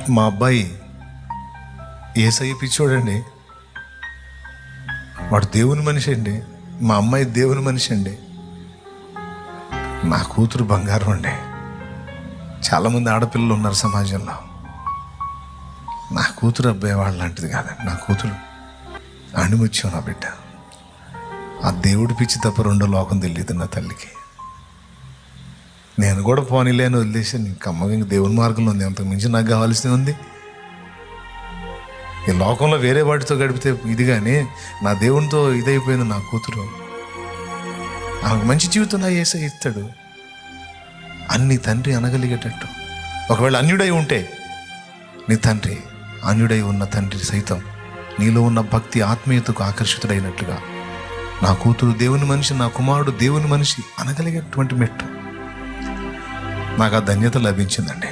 మా అబ్బాయి యేసయ్య పిచ్చోడండి. వాడు దేవుని మనిషి అండి. మా అమ్మాయి దేవుని మనిషి అండి. నా కూతురు బంగారం అండి. చాలామంది ఆడపిల్లలు ఉన్నారు సమాజంలో. నా కూతురు అబ్బాయి వాళ్ళ లాంటిది కాదండి. నా కూతురు అణిముత్యం. నా బిడ్డ ఆ దేవుడి పిచ్చి తప్ప రెండో లోకం తెలియదు నా తల్లికి. నేను కూడా పోనీలేని వదిలేసాను. ఇంక అమ్మగా ఇంక దేవుని మార్గంలో ఉంది. అంతకు మించి నాకు కావాల్సింది ఉంది. ఈ లోకంలో వేరే వాటితో గడిపితే ఇది, కానీ నా దేవునితో ఇదైపోయింది నా కూతురు. ఆమెకు మంచి జీవితం నా యేసయ్య ఇస్తాడు. అన్ని తండ్రి అనగలిగేటట్టు. ఒకవేళ అన్యుడై ఉంటే నీ తండ్రి, అన్యుడై ఉన్న తండ్రి సైతం నీలో ఉన్న భక్తి ఆత్మీయతకు ఆకర్షితుడైనట్లుగా నా కూతురు దేవుని మనిషి, నా కుమారుడు దేవుని మనిషి అనగలిగేటువంటి మెట్టు నాకు ఆ ధన్యత లభించిందండి.